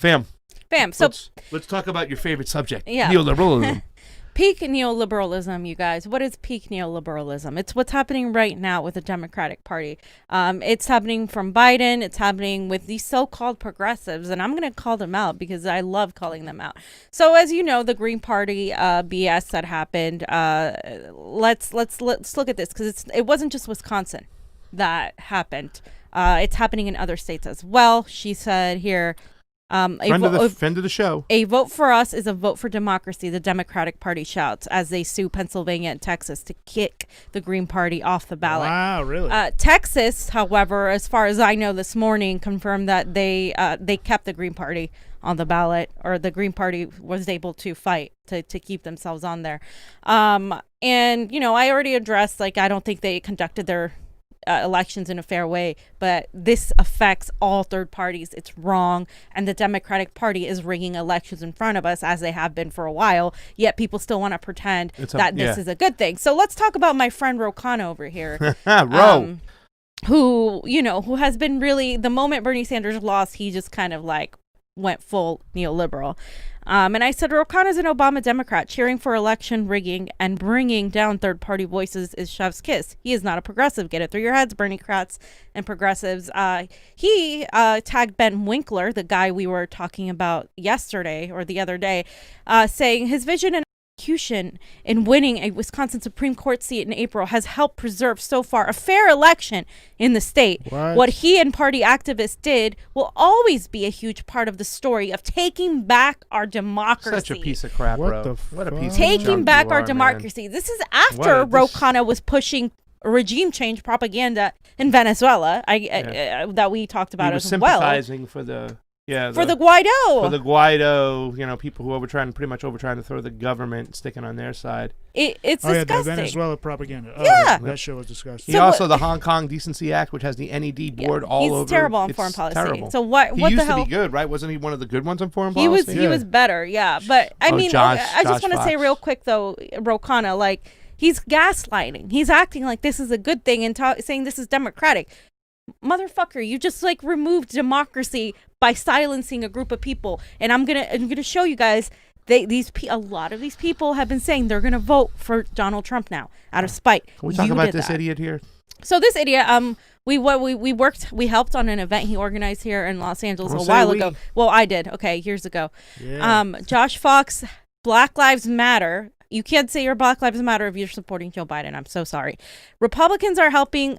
Fam. So let's talk about your favorite subject, yeah. neoliberalism. Peak neoliberalism, you guys. What is peak neoliberalism? It's what's happening right now with the Democratic Party. It's happening from Biden. It's happening with these so-called progressives, and I'm going to call them out because I love calling them out. So, as you know, the Green Party BS that happened. Let's look at this because it wasn't just Wisconsin that happened. It's happening in other states as well. She said here. Friend of the show. A vote for us is a vote for democracy, the Democratic Party shouts as they sue Pennsylvania and Texas to kick the Green Party off the ballot. Wow, really? Texas, however, as far as I know this morning, confirmed that they kept the Green Party on the ballot, or the Green Party was able to fight to keep themselves on there. And, you know, I already addressed, like, I don't think they conducted their elections in a fair way, but this affects all third parties. It's wrong, and the Democratic Party is rigging elections in front of us as they have been for a while, yet people still want to pretend that this is a good thing. So let's talk about my friend Ro Khanna over here. Ro. Who has been really, the moment Bernie Sanders lost, he just kind of like went full neoliberal. And I said, Ro Khanna is an Obama Democrat. Cheering for election rigging and bringing down third-party voices is chef's kiss. He is not a progressive. Get it through your heads, Bernie-crats and progressives. He tagged Ben Winkler, the guy we were talking about yesterday or the other day, saying his vision and execution in winning a Wisconsin Supreme Court seat in April has helped preserve so far a fair election in the state. What he and party activists did will always be a huge part of the story of taking back our democracy. Such a piece of crap, bro. What a piece of taking back our democracy. Man. This is after Ro Khanna was pushing regime change propaganda in Venezuela that we talked about as well. Sympathizing for the for the Guaido. For the Guaido, you know, people who pretty much trying to throw the government, sticking on their side. It's disgusting. The Venezuela propaganda. Yeah. That show was disgusting. He also, the Hong Kong Decency Act, which has the NED board all over. He's terrible on foreign policy. Terrible. So what the hell? He used to be good, right? Wasn't he one of the good ones on foreign policy? He was better, yeah. But, I mean, I just want to say real quick, though, Ro Khanna, like, he's gaslighting. He's acting like this is a good thing and saying this is democratic. Motherfucker, you just like removed democracy by silencing a group of people, and I'm gonna show you guys. A lot of these people have been saying they're gonna vote for Donald Trump now out of spite. Can we talk about this idiot here? So this idiot, we helped on an event he organized here in Los Angeles a while ago. Well, I did. Okay, years ago. Yeah. Josh Fox, Black Lives Matter. You can't say your Black Lives Matter if you're supporting Joe Biden. I'm so sorry. Republicans are helping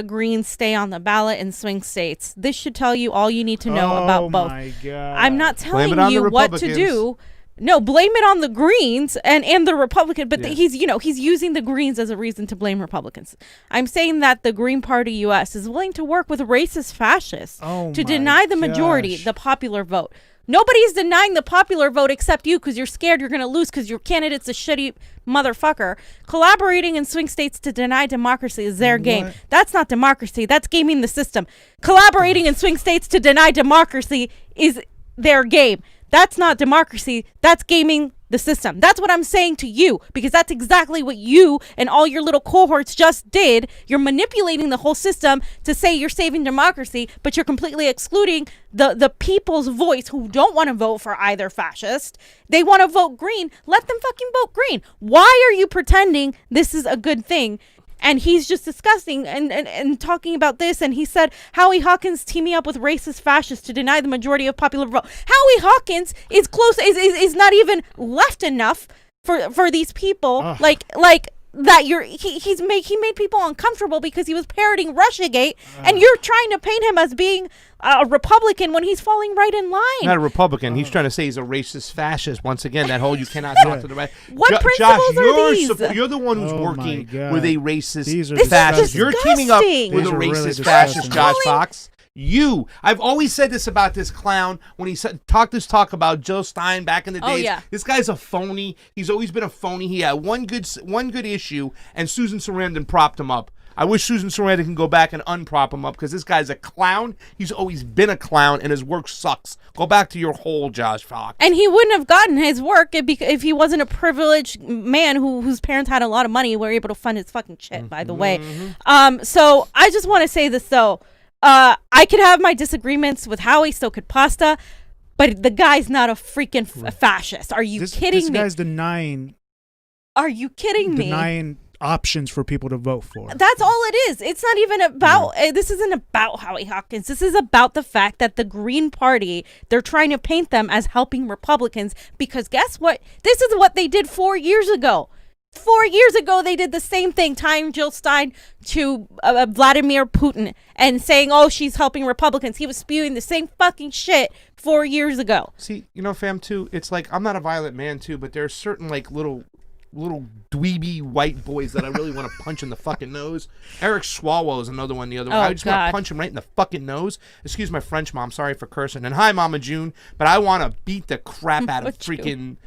Greens stay on the ballot in swing states. This should tell you all you need to know about both. Oh, my God. I'm not telling you what to do. No, blame it on the Greens and the Republican. But he's using the Greens as a reason to blame Republicans. I'm saying that the Green Party U.S. is willing to work with racist fascists to deny the majority, the popular vote. Nobody's denying the popular vote except you because you're scared you're going to lose because your candidate's a shitty motherfucker. Collaborating in swing states to deny democracy is their game. That's not democracy. That's gaming the system. Collaborating in swing states to deny democracy is their game. That's not democracy. That's gaming the system. That's what I'm saying to you, because that's exactly what you and all your little cohorts just did. You're manipulating the whole system to say you're saving democracy, but you're completely excluding the people's voice who don't want to vote for either fascist. They want to vote green. Let them fucking vote green. Why are you pretending this is a good thing? And he's just discussing and talking about this. And he said Howie Hawkins teaming up with racist fascists to deny the majority of popular vote. Howie Hawkins is close, is not even left enough for these people. Like that he made people uncomfortable because he was parroting Russiagate, and you're trying to paint him as being a Republican when he's falling right in line. Not a Republican. He's trying to say he's a racist fascist. Once again, that whole you cannot talk to the right. What principles are these? You're the one who's working with a racist fascist. Fascist. You're teaming up with a racist fascist, Josh Fox. I've always said this about this clown when he talk about Joe Stein back in the days. This guy's a phony. He's always been a phony. He had one good issue, and Susan Sarandon propped him up. I wish Susan Sarandon can go back and unprop him up because this guy's a clown. He's always been a clown, and his work sucks. Go back to your hole, Josh Fox. And he wouldn't have gotten his work if he wasn't a privileged man whose parents had a lot of money, were able to fund his fucking shit, by the way. So I just want to say this, though. I could have my disagreements with Howie, so could Pasta. But the guy's not a freaking fascist. Are you kidding me? This guy's denying. Are you kidding me? Denying options for people to vote for. That's all it is. It's not even about, this isn't about Howie Hawkins. This is about the fact that the Green Party, they're trying to paint them as helping Republicans because guess what? This is what they did 4 years ago. 4 years ago, they did the same thing, tying Jill Stein to Vladimir Putin and saying, oh, she's helping Republicans. He was spewing the same fucking shit 4 years ago. See, fam, too, it's like, I'm not a violent man, too, but there's certain, like, little dweeby white boys that I really want to punch in the fucking nose. Eric Swalwell is another one. The other one, I just want to punch him right in the fucking nose. Excuse my French, Mom. Sorry for cursing. And hi, Mama June. But I want to beat the crap out of freaking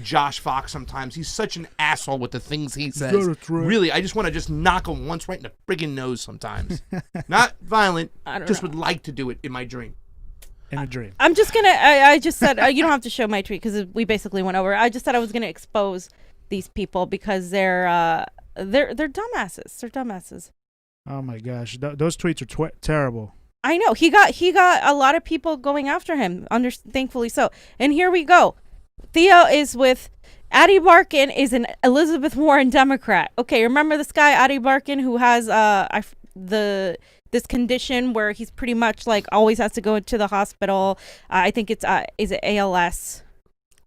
Josh Fox sometimes. He's such an asshole with the things he says. Really, I just want to just knock him once right in the friggin' nose sometimes. Not violent. Just would like to do it in my dream. In a dream. I'm just gonna. I just said you don't have to show my tweet because we basically went over. I just said I was gonna expose these people because they're dumbasses. They're dumbasses. Oh my gosh, those tweets are terrible. I know he got a lot of people going after him. Thankfully so. And here we go. Theo is with Ady Barkan is an Elizabeth Warren Democrat. Okay, remember this guy Ady Barkan who has this condition where he's pretty much like always has to go into the hospital. I think it's is it ALS?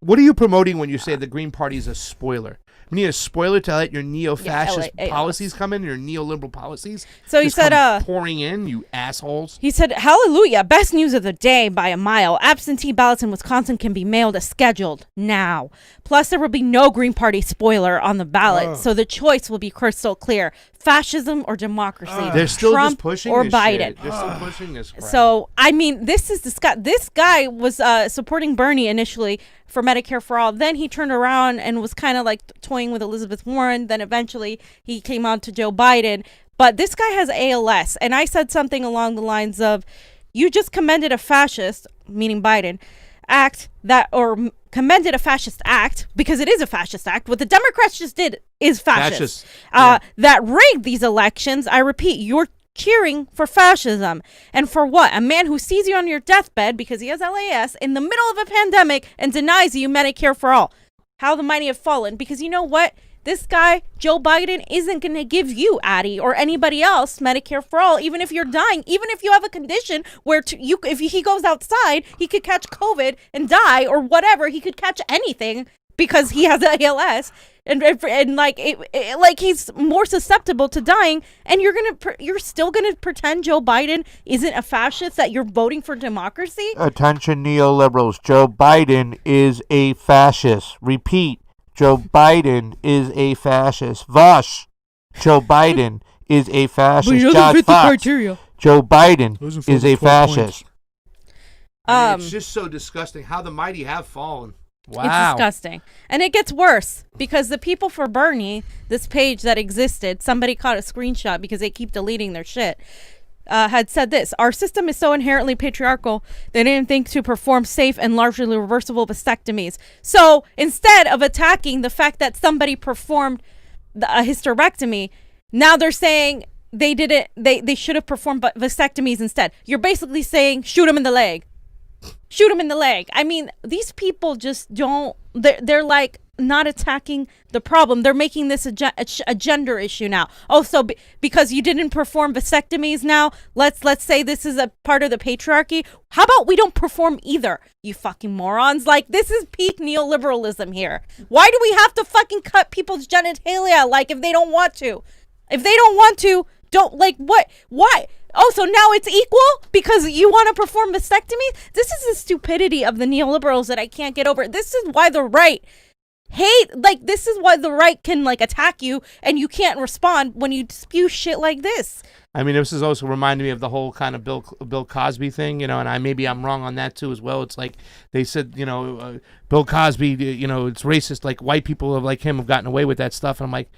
What are you promoting when you say the Green Party is a spoiler? We need a spoiler to let your neo-fascist policies come in, your neoliberal policies. So he said, pouring in, you assholes. He said, hallelujah, best news of the day by a mile. Absentee ballots in Wisconsin can be mailed as scheduled now. Plus, there will be no Green Party spoiler on the ballot, so the choice will be crystal clear. Fascism or democracy. They're still Trump just pushing or this Biden. Shit. They're still pushing this crap. So, I mean, this guy was supporting Bernie initially for Medicare for All. Then he turned around and was kind of like toying with Elizabeth Warren. Then eventually he came on to Joe Biden. But this guy has ALS. And I said something along the lines of, you just commended a fascist, meaning Biden, commended a fascist act, because it is a fascist act. What the Democrats just did is fascist. That rigged these elections. I repeat, you're cheering for fascism. And for what? A man who sees you on your deathbed because he has LAS in the middle of a pandemic and denies you Medicare for all. How the mighty have fallen. Because you know what? This guy, Joe Biden, isn't going to give you, Ady, or anybody else Medicare for all, even if you're dying, even if you have a condition where if he goes outside, he could catch COVID and die or whatever. He could catch anything because he has ALS. And he's more susceptible to dying, and you're still gonna pretend Joe Biden isn't a fascist, that you're voting for democracy? Attention, neoliberals! Joe Biden is a fascist. Repeat: Joe Biden is a fascist. Vosh. Joe Biden is a fascist. Josh Fox. Joe Biden is a fascist. It's just so disgusting how the mighty have fallen. Wow. It's disgusting. And it gets worse because the people for Bernie, this page that existed, somebody caught a screenshot because they keep deleting their shit, had said this: our system is so inherently patriarchal, they didn't think to perform safe and largely reversible vasectomies. So instead of attacking the fact that somebody performed a hysterectomy, now they're saying they didn't, they should have performed vasectomies instead. You're basically saying shoot them in the leg. Shoot him in the leg. I mean, these people just don't, they're like not attacking the problem. They're making this a gender issue now. Oh, so because you didn't perform vasectomies now, let's say this is a part of the patriarchy. How about we don't perform either, you fucking morons? Like, this is peak neoliberalism here. Why do we have to fucking cut people's genitalia, like, if they don't want to? If they don't want to, don't, like, what? Why? Oh, so now it's equal because you want to perform vasectomy? This is the stupidity of the neoliberals that I can't get over. This is why the right this is why the right can, like, attack you and you can't respond when you spew shit like this. I mean, this is also reminding me of the whole kind of Bill Cosby thing, and maybe I'm wrong on that too as well. It's like they said, Bill Cosby, it's racist. Like, white people like him have gotten away with that stuff. And I'm like,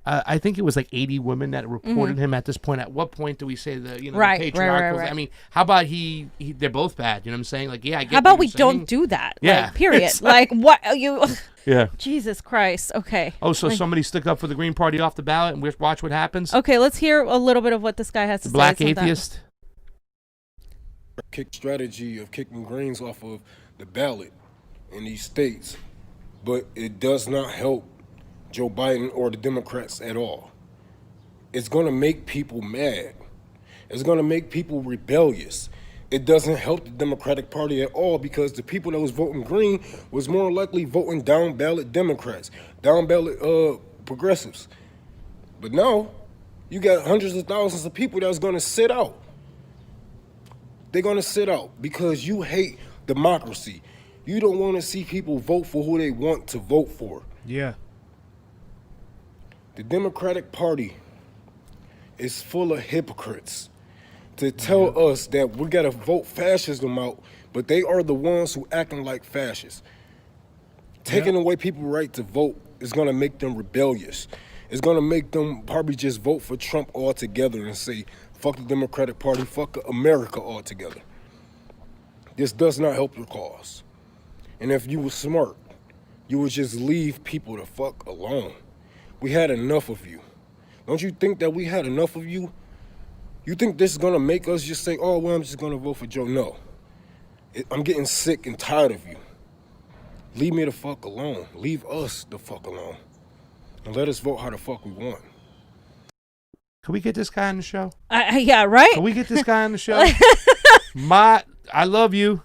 I think it was like 80 women that reported him at this point. At what point do we say the patriarchal? Right. I mean, how about they're both bad. You know what I'm saying? Like, yeah, I get. How about we don't do that? Yeah. Like, period. Like, what you? Yeah. Jesus Christ. Okay. Oh, so somebody stick up for the Green Party off the ballot and watch what happens? Okay, let's hear a little bit of what this guy has to say. Black atheist. Kick strategy of kicking Greens off of the ballot in these states, but it does not help Joe Biden or the Democrats at all. It's going to make people mad. It's going to make people rebellious. It doesn't help the Democratic Party at all because the people that was voting green was more likely voting down ballot Democrats, down ballot progressives. But now, you got hundreds of thousands of people that's going to sit out. They're going to sit out because you hate democracy. You don't want to see people vote for who they want to vote for. Yeah. The Democratic Party is full of hypocrites to tell us that we got to vote fascism out, but they are the ones who acting like fascists. Taking away people's right to vote is going to make them rebellious. It's going to make them probably just vote for Trump altogether and say, fuck the Democratic Party, fuck America altogether. This does not help your cause. And if you were smart, you would just leave people the fuck alone. We had enough of you. Don't you think that we had enough of you? You think this is going to make us just say, oh, well, I'm just going to vote for Joe? No. I'm getting sick and tired of you. Leave me the fuck alone. Leave us the fuck alone. And let us vote how the fuck we want. Can we get this guy on the show? Yeah, right? Can we get this guy on the show? I love you.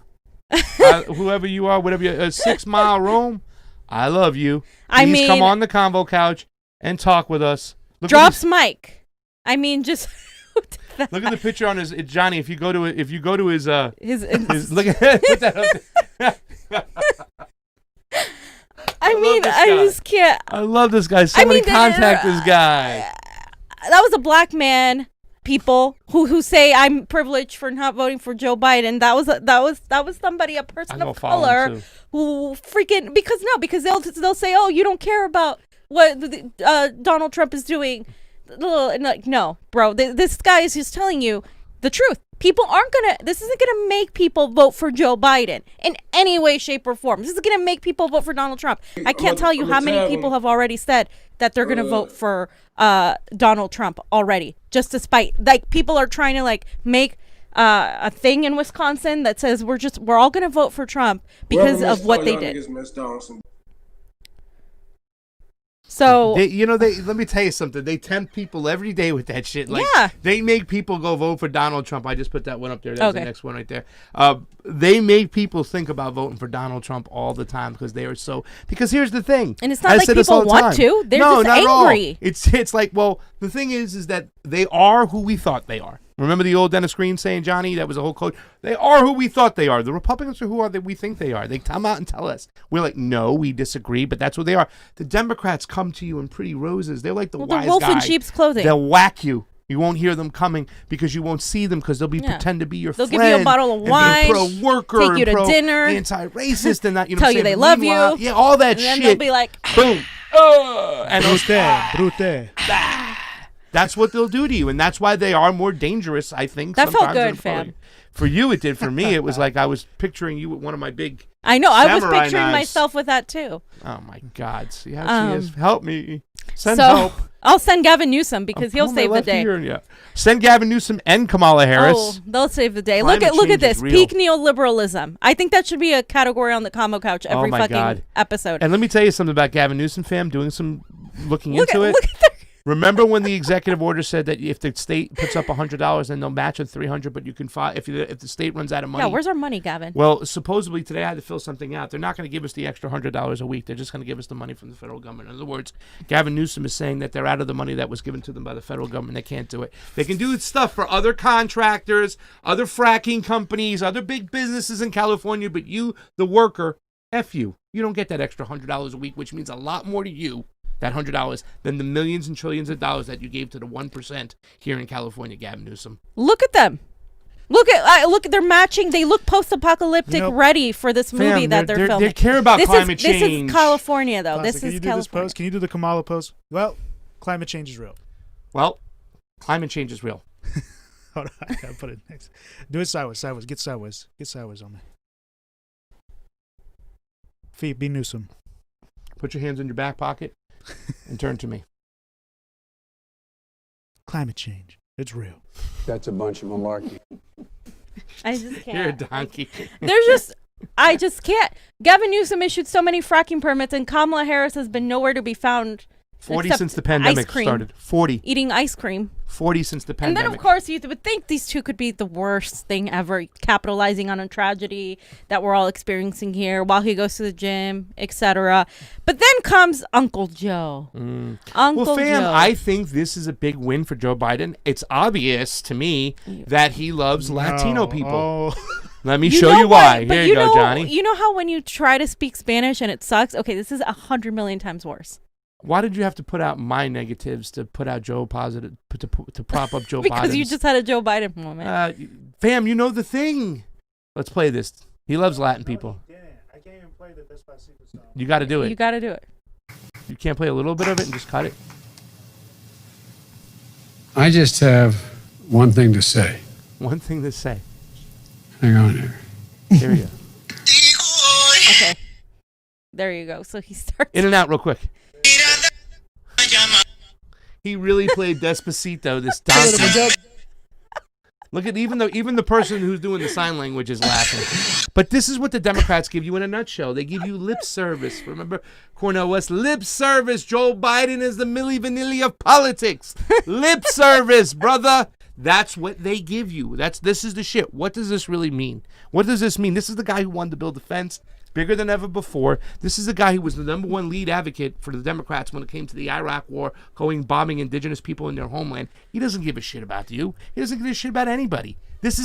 Whoever you are, whatever you're, 6 Mile Rome, I love you. Please come on the Convo Couch and talk with us. Drops mic. I mean, just look at the picture on his Johnny. If you go to his look at put that up there. I just can't. I love this guy. Somebody contact this guy. That was a black man. People who say I'm privileged for not voting for Joe Biden. That was somebody, a person of color, who freaking because they'll say, oh, you don't care about what Donald Trump is doing. And like, no, bro, this guy is just telling you the truth. People this isn't gonna make people vote for Joe Biden in any way, shape, or form. This is gonna make people vote for Donald Trump. I can't tell you how many people have already said that they're gonna vote for Donald Trump already, just to spite. Like, people are trying to like make a thing in Wisconsin that says we're all gonna vote for Trump because of what they did. So let me tell you something. They tempt people every day with that shit. Like, they make people go vote for Donald Trump. I just put that one up there. That's the next one right there. They make people think about voting for Donald Trump all the time because they are so. Because here's the thing, and it's not like people want to. They're just angry. It's like, well, the thing is that they are who we thought they are. Remember the old Dennis Green saying, Johnny? That was a whole quote. They are who we thought they are. The Republicans are who we think they are. They come out and tell us. We're like, no, we disagree, but that's what they are. The Democrats come to you in pretty roses. They're like the wise guy. Wolf in sheep's clothing. They'll whack you. You won't hear them coming because you won't see them because they'll pretend to be your friend. They'll give you a bottle of wine, pro-worker, take you to dinner, anti-racist, and that. Tell you they love you. Yeah, all that shit. And then they'll be like, boom. Brute. That's what they'll do to you, and that's why they are more dangerous, I think. That felt good, fam. For you, it did. For me, it was like I was picturing you with one of my big I know. I was picturing knives. myself with that, too. Oh, my God. See how she is? Help me. Send help. I'll send Gavin Newsom because he'll save the day. Send Gavin Newsom and Kamala Harris. Oh, they'll save the day. Look at this. Peak neoliberalism. I think that should be a category on the Convo Couch every fucking episode. And let me tell you something about Gavin Newsom, fam, doing some looking into it. Look at that. Remember when the executive order said that if the state puts up $100, then they'll match it $300, but you can file if the state runs out of money. Yeah, where's our money, Gavin? Well, supposedly today I had to fill something out. They're not going to give us the extra $100 a week. They're just going to give us the money from the federal government. In other words, Gavin Newsom is saying that they're out of the money that was given to them by the federal government. They can't do it. They can do stuff for other contractors, other fracking companies, other big businesses in California, but you, the worker, F you. You don't get that extra $100 a week, which means a lot more to you, that $100, than the millions and trillions of dollars that you gave to the 1% here in California, Gavin Newsom. Look at them. Look, they're matching. They look post-apocalyptic, ready for this movie that they're filming. They care about climate change. This is California, though. Classic. This is California. Can you do the Kamala pose? Well, climate change is real. Well, climate change is real. Hold on, I gotta put it next. Do it sideways. Get sideways on me. Feet, be Newsom. Put your hands in your back pocket and turn to me. Climate change. It's real. That's a bunch of malarkey. I just can't. You're a donkey. There's just I just can't. Gavin Newsom issued so many fracking permits, and Kamala Harris has been nowhere to be found. 40 since the pandemic started. 40. Eating ice cream. 40 since the pandemic. And then, of course, you would think these two could be the worst thing ever, capitalizing on a tragedy that we're all experiencing here while he goes to the gym, etc. But then comes Uncle Joe. Well, fam, Joe. I think this is a big win for Joe Biden. It's obvious to me that he loves Latino people. Let me show you why. Here you go, Johnny. You know how when you try to speak Spanish and it sucks? Okay, this is 100 million times worse. Why did you have to put out my negatives to put out Joe positive to prop up Joe Biden? Because you just had a Joe Biden moment. Fam, you know the thing. Let's play this. He loves Latin people. I can't even play the Despacito song. You got to do it. You got to do it. You can't play a little bit of it and just cut it? I just have one thing to say. One thing to say. Hang on here. Here we go. Okay. There you go. So he starts. In and out real quick. He really played Despacito, this donkey. Look at even the person who's doing the sign language is laughing. But this is what the Democrats give you in a nutshell. They give you lip service. Remember Cornel West? Lip service. Joe Biden is the Milli Vanilli of politics. Lip service, brother. That's what they give you. This is the shit. What does this really mean? What does this mean? This is the guy who wanted to build the fence bigger than ever before. This is the guy who was the #1 lead advocate for the Democrats when it came to the Iraq war, bombing indigenous people in their homeland. He doesn't give a shit about you. He doesn't give a shit about anybody. This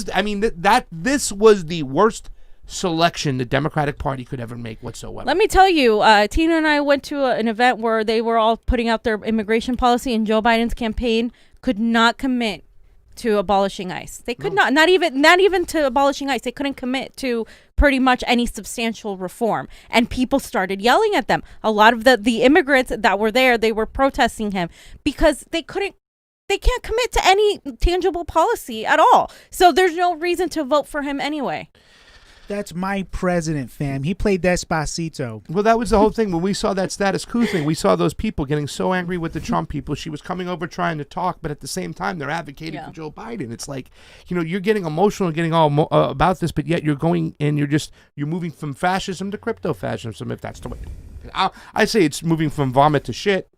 was the worst selection the Democratic Party could ever make whatsoever. Let me tell you, Tina and I went to an event where they were all putting out their immigration policy, and Joe Biden's campaign could not commit to abolishing ICE. They could not even to abolishing ICE. They couldn't commit to pretty much any substantial reform. And people started yelling at them. A lot of the immigrants that were there, they were protesting him because they can't commit to any tangible policy at all. So there's no reason to vote for him anyway. That's my president, fam. He played Despacito. Well, that was the whole thing. When we saw that status quo thing, we saw those people getting so angry with the Trump people. She was coming over trying to talk, but at the same time, they're advocating for Joe Biden. It's like, you're getting emotional, getting all about this, but yet you're going and you're moving from fascism to crypto-fascism, if that's the way. I say it's moving from vomit to shit.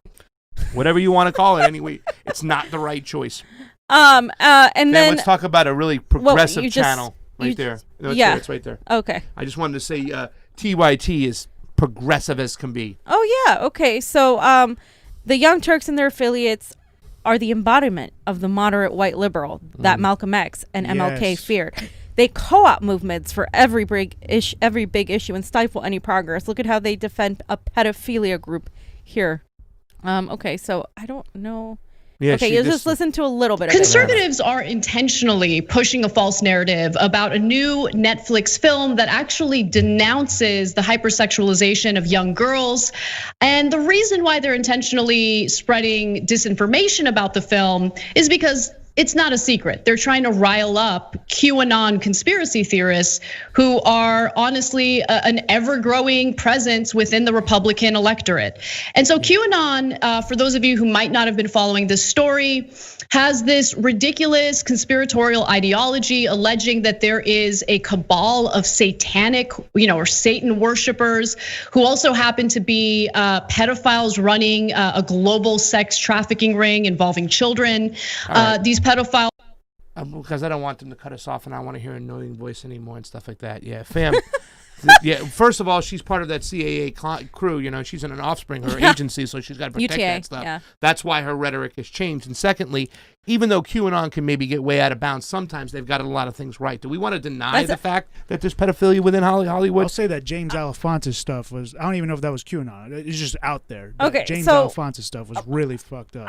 Whatever you want to call it, anyway. It's not the right choice. And then let's talk about a really progressive channel. Right there. No, it's right there. Okay. I just wanted to say TYT is progressive as can be. Oh, yeah. Okay. So the Young Turks and their affiliates are the embodiment of the moderate white liberal that Malcolm X and MLK feared. They co-opt movements for every big issue and stifle any progress. Look at how they defend a pedophilia group here. Okay. So I don't know. Yeah, okay, you'll just listen to a little bit of it. Conservatives are intentionally pushing a false narrative about a new Netflix film that actually denounces the hypersexualization of young girls. And the reason why they're intentionally spreading disinformation about the film is because it's not a secret. They're trying to rile up QAnon conspiracy theorists who are honestly an ever-growing presence within the Republican electorate. And so QAnon, for those of you who might not have been following this story, has this ridiculous conspiratorial ideology alleging that there is a cabal of satanic, or Satan worshipers who also happen to be pedophiles running a global sex trafficking ring involving children. These pedophiles. Because I don't want them to cut us off, and I want to hear a annoying voice anymore and stuff like that. Yeah, fam. Yeah, first of all, she's part of that CAA crew. She's in an Offspring, her agency, so she's got to protect that stuff. Yeah. That's why her rhetoric has changed. And secondly, even though QAnon can maybe get way out of bounds, sometimes they've got a lot of things right. Do we want to deny the fact that there's pedophilia within Hollywood? I'll say that James Alefonte's stuff was, I don't even know if that was QAnon. It's just out there. Okay, James Alefonte's stuff was really fucked up.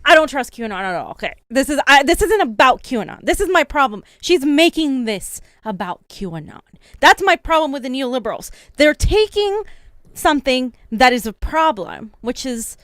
I don't trust QAnon at all. Okay, this isn't about QAnon. This is my problem. She's making this about QAnon. That's my problem with the neoliberals. They're taking something that is a problem, which is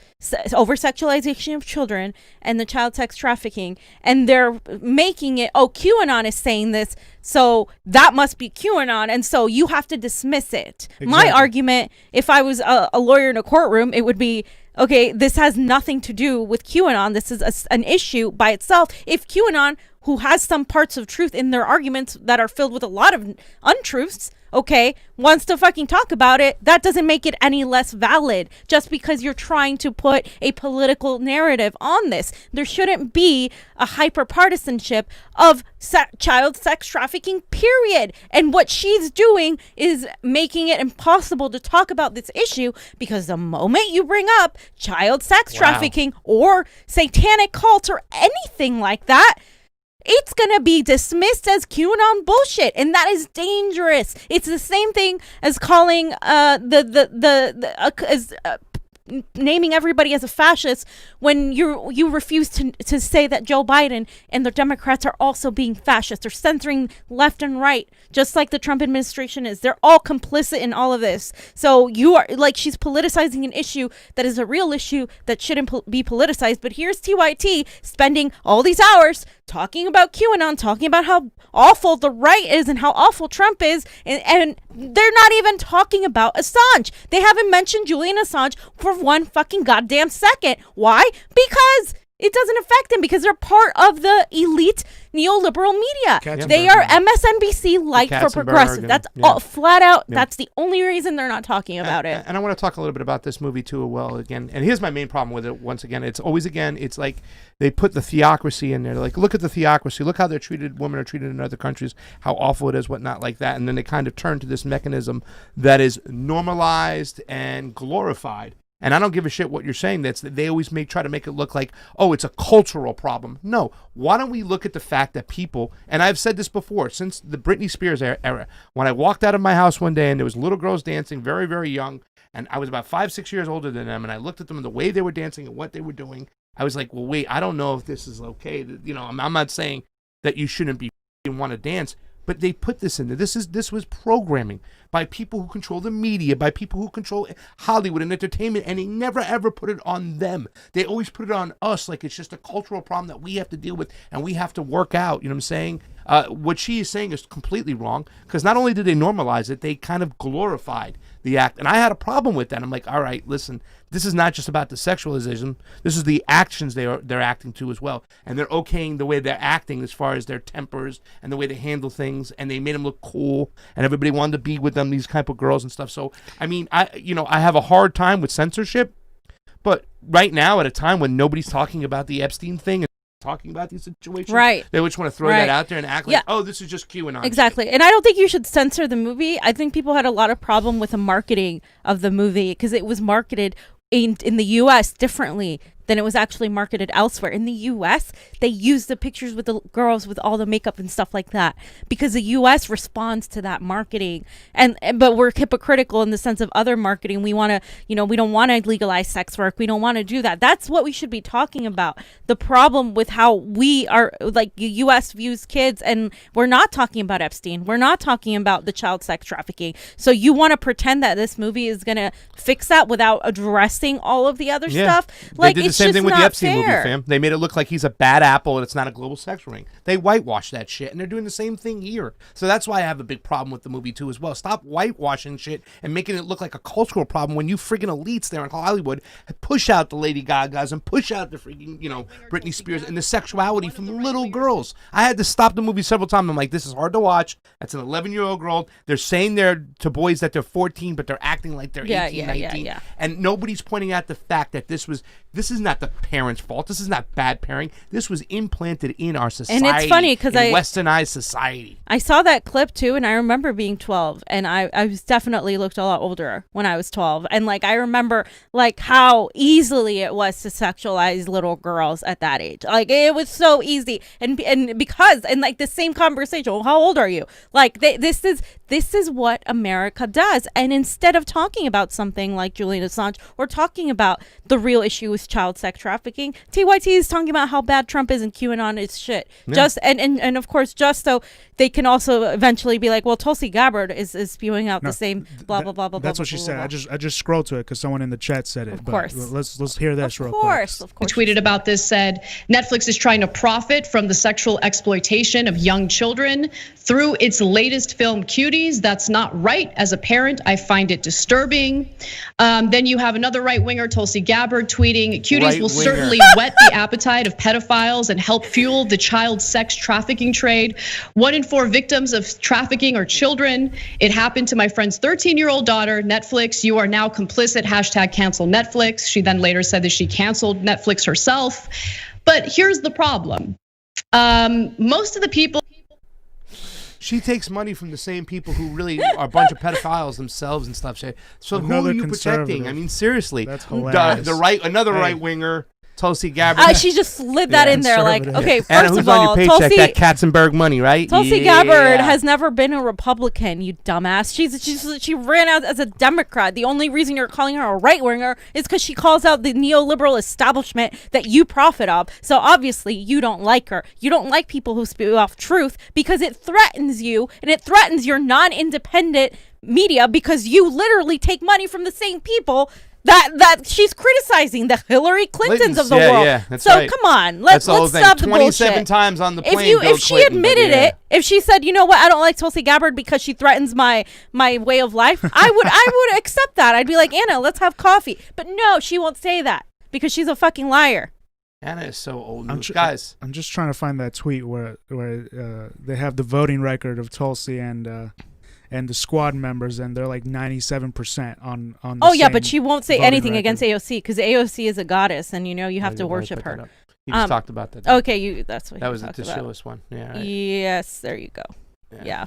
over-sexualization of children and the child sex trafficking, and they're making it, QAnon is saying this, so that must be QAnon, and so you have to dismiss it. Exactly. My argument, if I was a lawyer in a courtroom, it would be, okay, this has nothing to do with QAnon. This is an issue by itself. If QAnon, who has some parts of truth in their arguments that are filled with a lot of untruths, okay, wants to fucking talk about it, that doesn't make it any less valid just because you're trying to put a political narrative on this. There shouldn't be a hyper partisanship of child sex trafficking, period. And what she's doing is making it impossible to talk about this issue, because the moment you bring up child sex trafficking or satanic cults or anything like that, it's going to be dismissed as QAnon bullshit, and that is dangerous. It's the same thing as calling naming everybody as a fascist when you refuse to say that Joe Biden and the Democrats are also being fascist. They're censoring left and right, just like the Trump administration is. They're all complicit in all of this. So you are like, she's politicizing an issue that is a real issue that shouldn't be politicized. But here's TYT spending all these hours talking about QAnon, talking about how awful the right is and how awful Trump is, and they're not even talking about Assange. They haven't mentioned Julian Assange for one fucking goddamn second. Why? Because it doesn't affect them, because they're part of the elite neoliberal media. They are MSNBC light for progressive. That's all, flat out. Yeah. That's the only reason they're not talking about it. And I want to talk a little bit about this movie too. Well, again, and here's my main problem with it. Once again, it's like they put the theocracy in there. Like, look at the theocracy. Look how they're treated. Women are treated in other countries. How awful it is. Whatnot like that. And then they kind of turn to this mechanism that is normalized and glorified. And I don't give a shit what you're saying. That's that they always try to make it look like, oh, it's a cultural problem. No. Why don't we look at the fact that people, and I've said this before, since the Britney Spears era, when I walked out of my house one day and there was little girls dancing, very, very young, and I was about 5-6 years older than them, and I looked at them and the way they were dancing and what they were doing, I was like, well, wait, I don't know if this is okay. You know, I'm not saying that you shouldn't be want to dance, but they put this in there. This was programming by people who control the media, by people who control Hollywood and entertainment, and they never ever put it on them. They always put it on us, like it's just a cultural problem that we have to deal with and we have to work out. You know what I'm saying? What she is saying is completely wrong, because not only did they normalize it, they kind of glorified the act. And I had a problem with that. I'm like, all right, listen, this is not just about the sexualization. This is the actions they're acting to as well. And they're okaying the way they're acting as far as their tempers and the way they handle things. And they made them look cool, and everybody wanted to be with them, these type of girls and stuff. So, I mean, I have a hard time with censorship. But right now, at a time when nobody's talking about the Epstein thing and talking about these situations, right, they just want to throw that out there and act like, oh, this is just QAnon. Exactly. And I don't think you should censor the movie. I think people had a lot of problem with the marketing of the movie, because it was marketed in the U.S. differently than it was actually marketed elsewhere. In the U.S., they use the pictures with the girls with all the makeup and stuff like that, because the U.S. responds to that marketing. But we're hypocritical in the sense of other marketing. We want to, we don't want to legalize sex work. We don't want to do that. That's what we should be talking about. The problem with how we are, like, the U.S. views kids, and we're not talking about Epstein. We're not talking about the child sex trafficking. So you want to pretend that this movie is going to fix that without addressing all of the other stuff? Like, it's same thing with the Epstein movie, fam. They made it look like he's a bad apple and it's not a global sex ring. They whitewashed that shit, and they're doing the same thing here. So that's why I have a big problem with the movie too as well. Stop whitewashing shit and making it look like a cultural problem when you friggin' elites there in Hollywood push out the Lady Gagas and push out the freaking, Britney Spears and the sexuality from little girls. I had to stop the movie several times. I'm like, this is hard to watch. That's an 11-year-old girl. They're saying they're to boys that they're 14, but they're acting like they're 18, 19. Yeah. And nobody's pointing out the fact that this is not the parents' fault. This is not bad parenting. This was implanted in our society. And it's funny because westernized society. I saw that clip too, and I remember being 12, and I was definitely looked a lot older when I was 12, and like I remember like how easily it was to sexualize little girls at that age. Like it was so easy, and like the same conversation. Well, how old are you? Like this is what America does, and instead of talking about something like Julian Assange or talking about the real issue with child sex trafficking, TYT is talking about how bad Trump is and QAnon is shit. Yeah. Just and of course, just so they can also eventually be like, well, Tulsi Gabbard is spewing out the same blah blah blah blah. That's blah, what she blah, said. blah. I just scrolled to it because someone in the chat said it. Of course. Let's hear this real quick. Of course. Who tweeted about this said, Netflix is trying to profit from the sexual exploitation of young children through its latest film Cuties. That's not right. As a parent, I find it disturbing. Then you have another right winger, Tulsi Gabbard, tweeting, Cuties will certainly whet the appetite of pedophiles and help fuel the child sex trafficking trade. 1 in 4 victims of trafficking are children. It happened to my friend's 13-year-old daughter. Netflix, you are now complicit. #cancel Netflix. She then later said that she canceled Netflix herself. But here's the problem. Most of the people. She takes money from the same people who really are a bunch of pedophiles themselves and stuff. So who are you protecting? I mean, seriously. That's hilarious. Another right winger, Tulsi Gabbard. She just slid that in there, like, okay. First Anna, who's of all, on your paycheck? That Katzenberg money, right? Tulsi Gabbard has never been a Republican, you dumbass. She ran out as a Democrat. The only reason you're calling her a right winger is because she calls out the neoliberal establishment that you profit of. So obviously you don't like her. You don't like people who spew off truth because it threatens you and it threatens your non-independent media because you literally take money from the same people that she's criticizing, the Hillary Clintons of the world. Yeah, that's right. Come on, let's stop the 27 bullshit. Times on the plane. If she admitted it, if she said, you know what, I don't like Tulsi Gabbard because she threatens my way of life, I would accept that. I'd be like, Anna, let's have coffee. But no, she won't say that because she's a fucking liar. Anna is so old news. Guys, I'm just trying to find that tweet where they have the voting record of Tulsi and the squad members, and they're like 97% on the Oh yeah, but she won't say anything against AOC because AOC is a goddess, and you have to worship her. You just talked about that. Okay, that's what that was the Tashillis one. Yeah. Right. Yes, there you go. Yeah.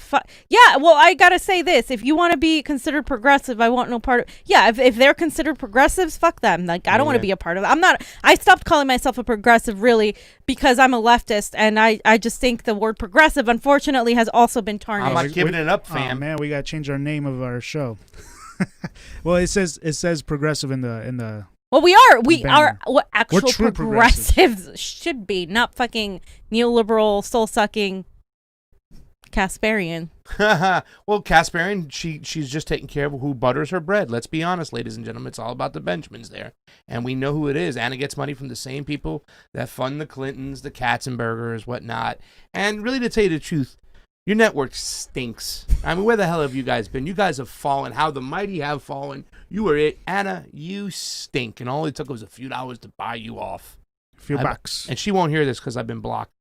Well, I gotta say this: if you want to be considered progressive, I want no part of. Yeah, if they're considered progressives, fuck them. Like I don't want to be a part of it. I'm not. I stopped calling myself a progressive really because I'm a leftist, and I just think the word progressive, unfortunately, has also been tarnished. I'm not giving it up, fam. Oh, man, we gotta change our name of our show. Well, it says progressive in the. Well, we are what actual progressives should be, not fucking neoliberal, soul-sucking Kasparian. Well, Kasparian, she's just taking care of who butters her bread. Let's be honest, ladies and gentlemen. It's all about the Benjamins there. And we know who it is. Anna gets money from the same people that fund the Clintons, the Katzenbergers, whatnot. And really, to tell you the truth, your network stinks. I mean, where the hell have you guys been? You guys have fallen. How the mighty have fallen. You are it. Anna, you stink. And all it took was a few dollars to buy you off. A few bucks. And she won't hear this because I've been blocked.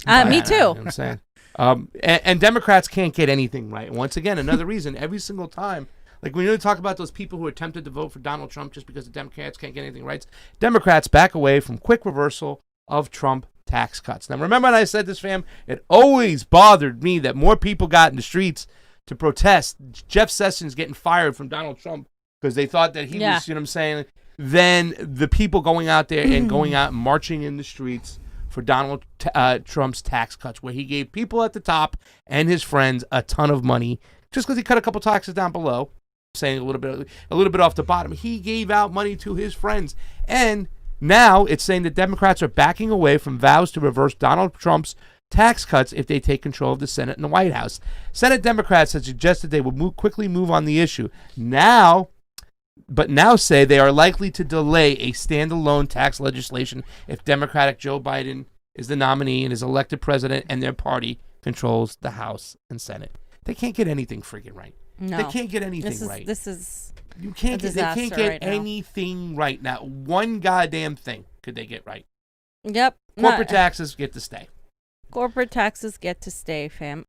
Me too. You know what I'm saying? And Democrats can't get anything right. Once again, another reason, every single time, like when you talk about those people who are tempted to vote for Donald Trump just because the Democrats can't get anything right, Democrats back away from quick reversal of Trump tax cuts. Now, remember when I said this, fam? It always bothered me that more people got in the streets to protest Jeff Sessions getting fired from Donald Trump because they thought that he was, you know what I'm saying, than the people going out there and going out and marching in the streets for Donald Trump's tax cuts, where he gave people at the top and his friends a ton of money just because he cut a couple taxes down below, saying a little bit off the bottom. He gave out money to his friends, and now it's saying that Democrats are backing away from vows to reverse Donald Trump's tax cuts if they take control of the Senate and the White House. Senate Democrats have suggested they would quickly move on the issue. Now say they are likely to delay a standalone tax legislation if Democratic Joe Biden is the nominee and is elected president and their party controls the House and Senate. They can't get anything freaking right. No. They can't get anything right. They can't get anything right. Not one goddamn thing could they get right. Yep. Corporate taxes get to stay. Corporate taxes get to stay, fam.